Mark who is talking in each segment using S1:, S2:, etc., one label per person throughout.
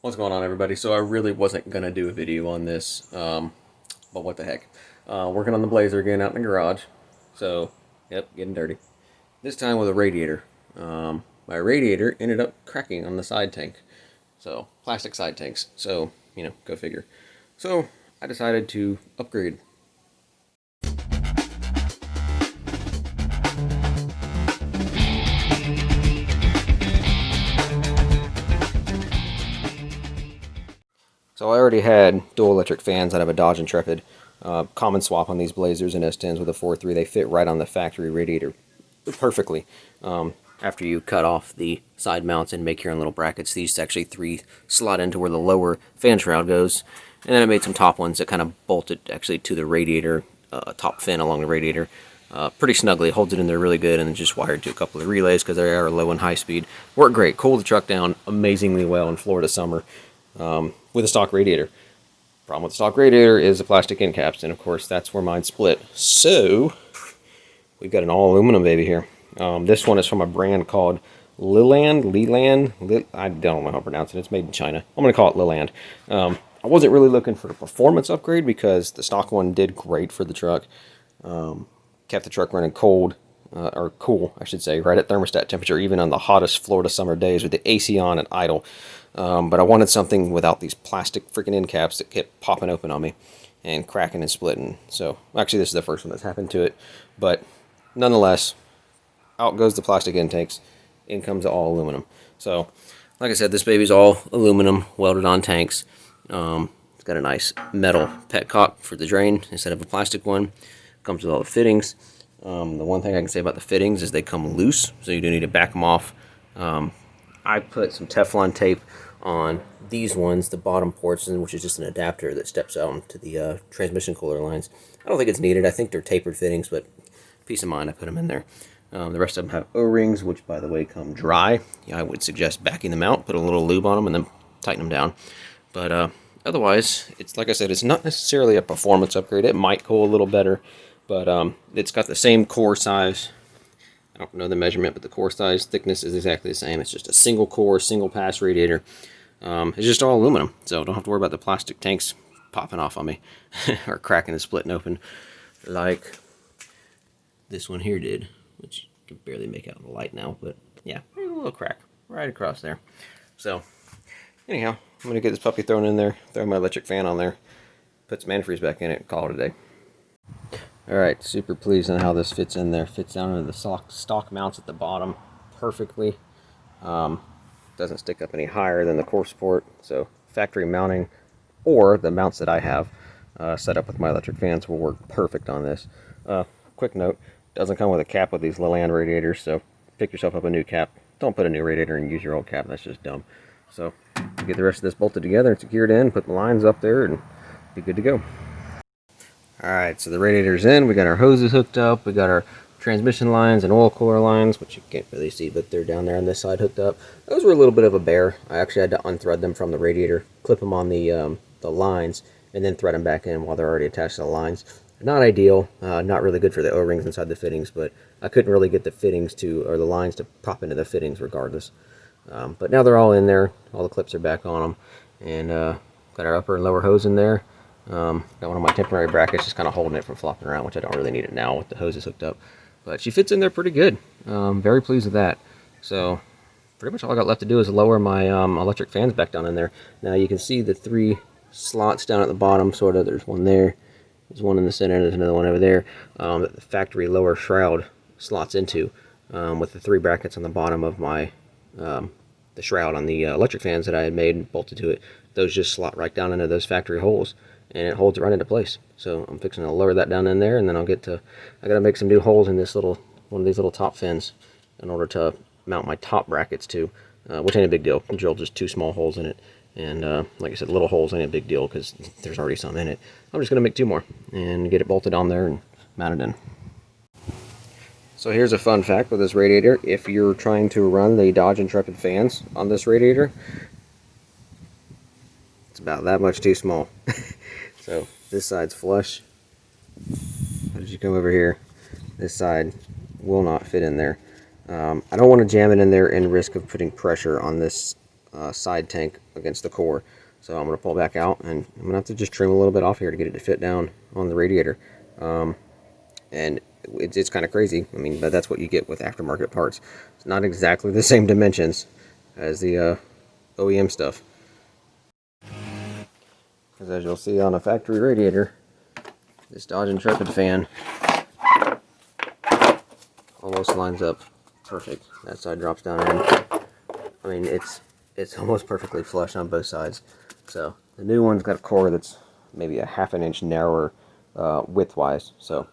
S1: What's going on, everybody? So I really wasn't gonna do a video on this, but what the heck? Working on the Blazer again out in the garage. So, yep, getting dirty. This time with a radiator. My radiator ended up cracking on the side tank. So, plastic side tanks. So, go figure. So, I decided to upgrade. So I already had dual electric fans out of a Dodge Intrepid. Common swap on these Blazers and S10s with a 4.3. They fit right on the factory radiator perfectly. After you cut off the side mounts and make your own little brackets, these actually three slot into where the lower fan shroud goes. And then I made some top ones that kind of bolted actually to the radiator, top fin along the radiator. Pretty snugly, holds it in there really good, and then just wired to a couple of relays because they are low and high speed. Worked great, cooled the truck down amazingly well in Florida summer. With a stock radiator. Problem with the stock radiator is the plastic end caps, and of course that's where mine split. So we've got an all aluminum baby here. This one is from a brand called Liland. I don't know how to pronounce it. It's made in China. I'm going to call it Liland. I wasn't really looking for a performance upgrade because the stock one did great for the truck. Kept the truck running cold, or cool, I should say, right at thermostat temperature, even on the hottest Florida summer days with the AC on and idle. But I wanted something without these plastic freaking end caps that kept popping open on me and cracking and splitting. So, actually, this is the first one that's happened to it. But, nonetheless, out goes the plastic intakes, in comes the all aluminum. So, like I said, this baby's all aluminum, welded on tanks. It's got a nice metal petcock for the drain instead of a plastic one. Comes with all the fittings. The one thing I can say about the fittings is they come loose, so you do need to back them off. I put some Teflon tape on these ones, the bottom ports, which is just an adapter that steps out into the transmission cooler lines. I don't think it's needed. I think they're tapered fittings, but peace of mind, I put them in there. The rest of them have O-rings, which, by the way, come dry. Yeah, I would suggest backing them out, put a little lube on them, and then tighten them down. But otherwise, it's like I said, it's not necessarily a performance upgrade. It might cool a little better, but it's got the same core size. I don't know the measurement, but the core size thickness is exactly the same. It's just a single core, single pass radiator. It's just all aluminum, so don't have to worry about the plastic tanks popping off on me or cracking and splitting open like this one here did, which you can barely make out in the light now, but yeah, a little crack right across there. So anyhow, I'm going to get this puppy thrown in there, throw my electric fan on there, put some antifreeze back in it, and call it a day. Alright, super pleased on how this fits in there. Fits down into the stock mounts at the bottom perfectly. Doesn't stick up any higher than the core support. So factory mounting, or the mounts that I have set up with my electric fans, will work perfect on this. Quick note, doesn't come with a cap with these Liland radiators, so pick yourself up a new cap. Don't put a new radiator and use your old cap, that's just dumb. So get the rest of this bolted together and secured in, put the lines up there, and be good to go. Alright, so the radiator's in, we got our hoses hooked up, we got our transmission lines and oil cooler lines, which you can't really see, but they're down there on this side hooked up. Those were a little bit of a bear. I actually had to unthread them from the radiator, clip them on the lines, and then thread them back in while they're already attached to the lines. Not ideal, not really good for the O-rings inside the fittings, but I couldn't really get the fittings to, or the lines to pop into the fittings regardless. But now they're all in there, all the clips are back on them, and got our upper and lower hose in there. Got one of my temporary brackets just kind of holding it from flopping around, which I don't really need it now with the hoses hooked up. But she fits in there pretty good. Very pleased with that. So pretty much all I got left to do is lower my electric fans back down in there. Now you can see the three slots down at the bottom, sort of. There's one there, there's one in the center, and there's another one over there that the factory lower shroud slots into, with the three brackets on the bottom of my the shroud on the electric fans that I had made and bolted to it. Those just slot right down into those factory holes, and it holds it right into place. So I'm fixing to lower that down in there, and then I gotta make some new holes in this one of these little top fins in order to mount my top brackets to, which ain't a big deal. I drilled just two small holes in it, and like I said, little holes ain't a big deal because there's already some in it. I'm just gonna make two more and get it bolted on there and mount it in. So here's a fun fact with this radiator. If you're trying to run the Dodge Intrepid fans on this radiator, it's about that much too small. So this side's flush. As you come over here, this side will not fit in there. I don't want to jam it in there and risk of putting pressure on this side tank against the core. So I'm going to pull back out, and I'm going to have to just trim a little bit off here to get it to fit down on the radiator. And it's kind of crazy. I mean, but that's what you get with aftermarket parts. It's not exactly the same dimensions as the OEM stuff. Because as you'll see on a factory radiator, this Dodge Intrepid fan almost lines up perfect. That side drops down in. I mean, it's almost perfectly flush on both sides. So the new one's got a core that's maybe a ½ an inch narrower width-wise. So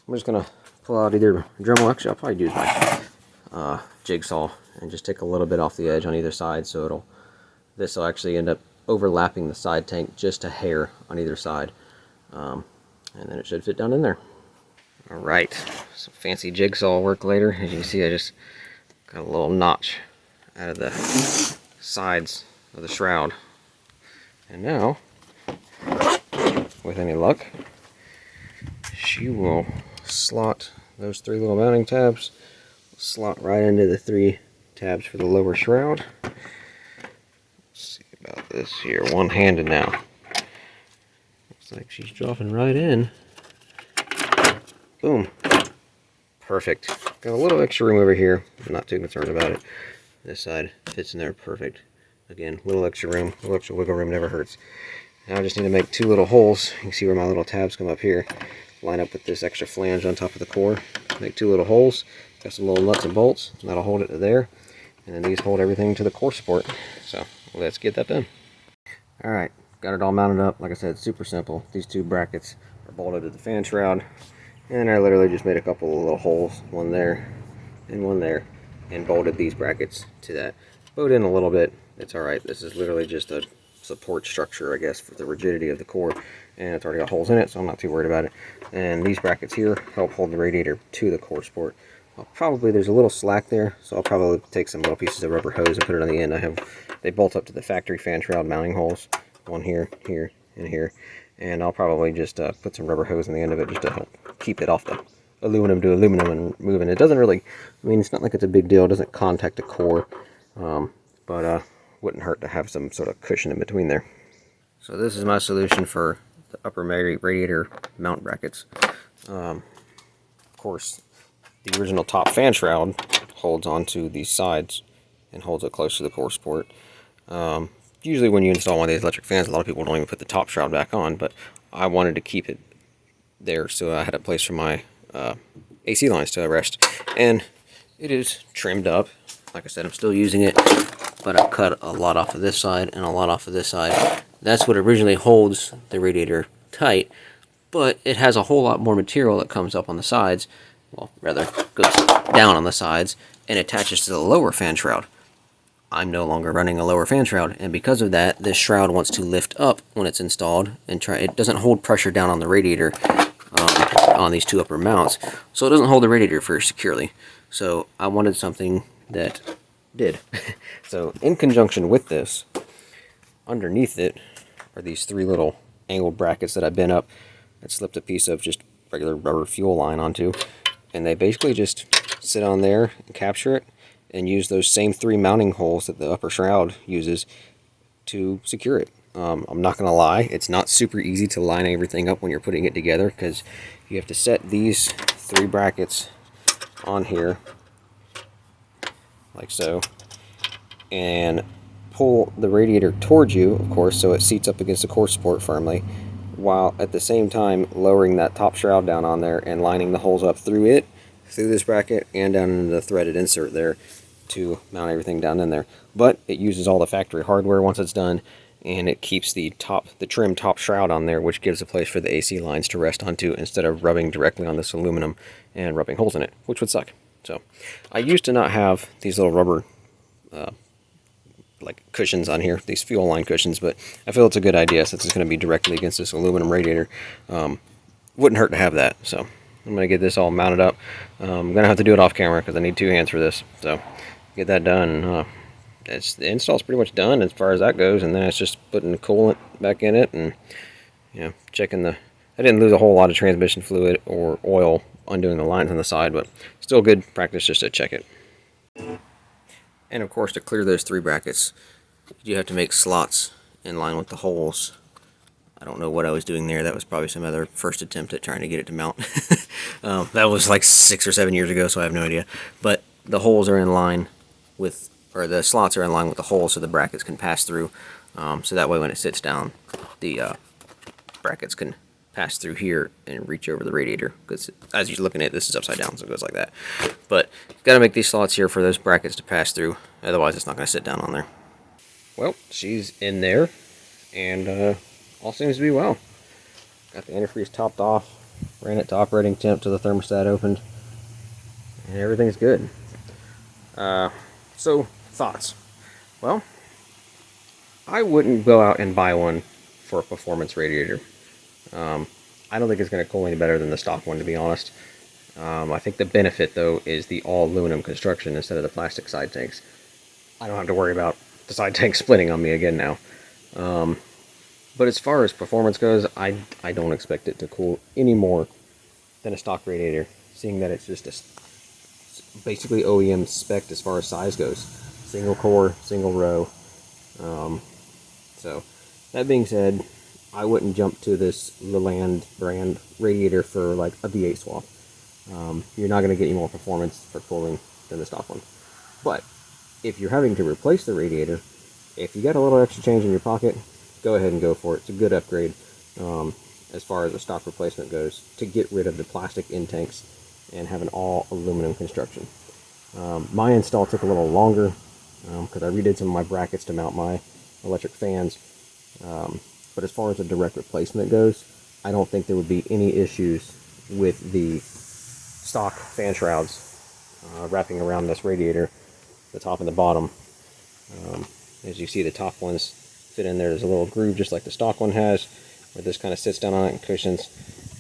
S1: I'm just gonna pull out either Dremel. Actually, I'll probably use my jigsaw and just take a little bit off the edge on either side. So this will actually end up overlapping the side tank just a hair on either side, and then it should fit down in there. Alright, some fancy jigsaw work later. As you can see, I just got a little notch out of the sides of the shroud. And now, with any luck, she will slot those 3 little mounting tabs, slot right into the 3 tabs for the lower shroud. Let's see about this here, one-handed now. Looks like she's dropping right in. Boom. Perfect. Got a little extra room over here. I'm not too concerned about it. This side fits in there perfect. Again, little extra room, little extra wiggle room, never hurts. Now I just need to make 2 little holes. You can see where my little tabs come up here. Line up with this extra flange on top of the core. Make 2 little holes. Got some little nuts and bolts. That'll hold it to there. And then these hold everything to the core support. So let's get that done. Alright, got it all mounted up. Like I said, super simple. These 2 brackets are bolted to the fan shroud. And I literally just made a couple of little holes, one there and one there, and bolted these brackets to that. Bowed in a little bit. It's alright. This is literally just a support structure, I guess, for the rigidity of the core, and it's already got holes in it, so I'm not too worried about it. And these brackets here help hold the radiator to the core support. There's a little slack there, so I'll probably take some little pieces of rubber hose and put it on the end. They bolt up to the factory fan shroud mounting holes, one here, here, and here, and I'll probably just put some rubber hose on the end of it just to help keep it off the aluminum to aluminum and moving. It doesn't really, I mean, it's not like it's a big deal. It doesn't contact the core, but wouldn't hurt to have some sort of cushion in between there. So this is my solution for the upper radiator mount brackets. Of course, the original top fan shroud holds onto these sides and holds it close to the core support. Usually when you install one of these electric fans, a lot of people don't even put the top shroud back on, but I wanted to keep it there, so I had a place for my AC lines to rest. And it is trimmed up. Like I said, I'm still using it, but I've cut a lot off of this side and a lot off of this side. That's what originally holds the radiator tight, but it has a whole lot more material that comes up on the sides, well, rather goes down on the sides and attaches to the lower fan shroud. I'm no longer running a lower fan shroud, and because of that, this shroud wants to lift up when it's installed and it doesn't hold pressure down on the radiator on these 2 upper mounts, so it doesn't hold the radiator very securely. So I wanted something that did. So in conjunction with this, underneath it are these 3 little angled brackets that I bent up and slipped a piece of just regular rubber fuel line onto, and they basically just sit on there and capture it and use those same 3 mounting holes that the upper shroud uses to secure it. I'm not gonna lie, it's not super easy to line everything up when you're putting it together, because you have to set these 3 brackets on here like so, and pull the radiator towards you, of course, so it seats up against the core support firmly, while at the same time lowering that top shroud down on there and lining the holes up through it, through this bracket, and down into the threaded insert there to mount everything down in there. But it uses all the factory hardware once it's done, and it keeps the trim top shroud on there, which gives a place for the AC lines to rest onto instead of rubbing directly on this aluminum and rubbing holes in it, which would suck. So I used to not have these little rubber like cushions on here, these fuel line cushions, but I feel it's a good idea since it's going to be directly against this aluminum radiator. Wouldn't hurt to have that. So I'm going to get this all mounted up. I'm going to have to do it off camera because I need 2 hands for this. So get that done. The install's pretty much done as far as that goes, and then it's just putting the coolant back in it and, you know, checking I didn't lose a whole lot of transmission fluid or oil undoing the lines on the side, but still good practice just to check it. And of course, to clear those 3 brackets, You have to make slots in line with the holes. I don't know what I was doing there. That was probably some other first attempt at trying to get it to mount. That was like 6 or 7 years ago, so I have no idea. But the holes are in line with, or the slots are in line with the holes so the brackets can pass through. So that way when it sits down, the brackets can pass through here and reach over the radiator. Because as you're looking at it, this is upside down, so it goes like that. But you've got to make these slots here for those brackets to pass through. Otherwise, it's not going to sit down on there. Well, she's in there, and all seems to be well. Got the antifreeze topped off, ran it to operating temp till the thermostat opened, and everything's good. So, thoughts. Well, I wouldn't go out and buy one for a performance radiator. I don't think it's going to cool any better than the stock one, to be honest. I think the benefit, though, is the all-aluminum construction instead of the plastic side tanks. I don't have to worry about the side tank splitting on me again now. But as far as performance goes, I don't expect it to cool any more than a stock radiator, seeing that it's just basically OEM spec as far as size goes. Single core, single row. So, that being said, I wouldn't jump to this Liland brand radiator for like a V8 swap. You're not going to get any more performance for cooling than the stock one. But if you're having to replace the radiator, if you got a little extra change in your pocket, go ahead and go for it. It's a good upgrade as far as a stock replacement goes, to get rid of the plastic in tanks and have an all aluminum construction. My install took a little longer because I redid some of my brackets to mount my electric fans. But as far as a direct replacement goes, I don't think there would be any issues with the stock fan shrouds wrapping around this radiator, the top and the bottom. As you see, the top ones fit in there. There's a little groove just like the stock one has, where this kind of sits down on it and cushions,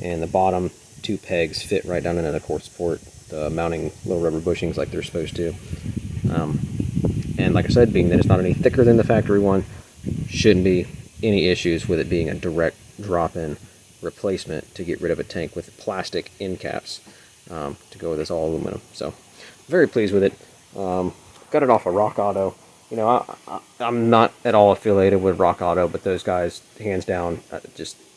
S1: and the bottom two pegs fit right down into the core support, mounting little rubber bushings like they're supposed to. And like I said, being that it's not any thicker than the factory one, shouldn't be any issues with it being a direct drop-in replacement to get rid of a tank with plastic end caps to go with this all aluminum. So very pleased with it. Got it off of Rock Auto. You know, I'm not at all affiliated with Rock Auto, but those guys, hands down,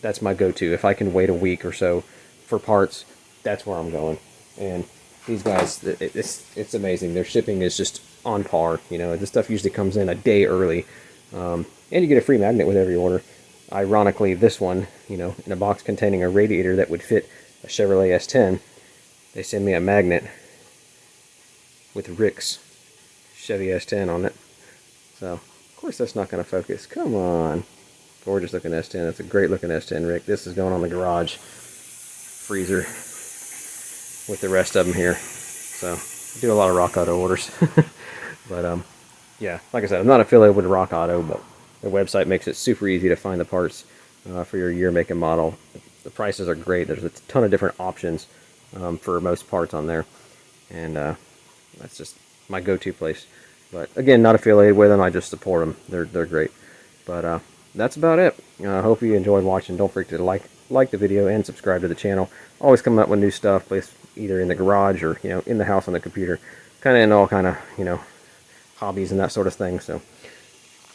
S1: that's my go-to. If I can wait a week or so for parts, that's where I'm going. And these guys, it's amazing. Their shipping is just on par. You know, this stuff usually comes in a day early, and you get a free magnet with every order. Ironically, this one, you know, in a box containing a radiator that would fit a Chevrolet S10, they send me a magnet with Rick's Chevy S10 on it. So, of course that's not going to focus. Come on. Gorgeous looking S10. That's a great looking S10, Rick. This is going on the garage freezer with the rest of them here. So, I do a lot of Rock Auto orders. But, yeah, like I said, I'm not affiliated with Rock Auto, but their website makes it super easy to find the parts for your year, make, and model. The prices are great. There's a ton of different options for most parts on there. And that's just my go-to place. But again, not affiliated with them. I just support them. They're great. But that's about it. I hope you enjoyed watching. Don't forget to like the video and subscribe to the channel. Always coming up with new stuff, placed either in the garage or in the house on the computer. Kind of in all kind of hobbies and that sort of thing. So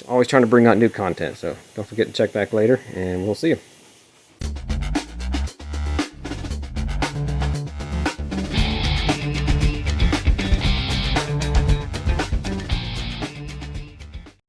S1: always trying to bring out new content. So don't forget to check back later, and we'll see you.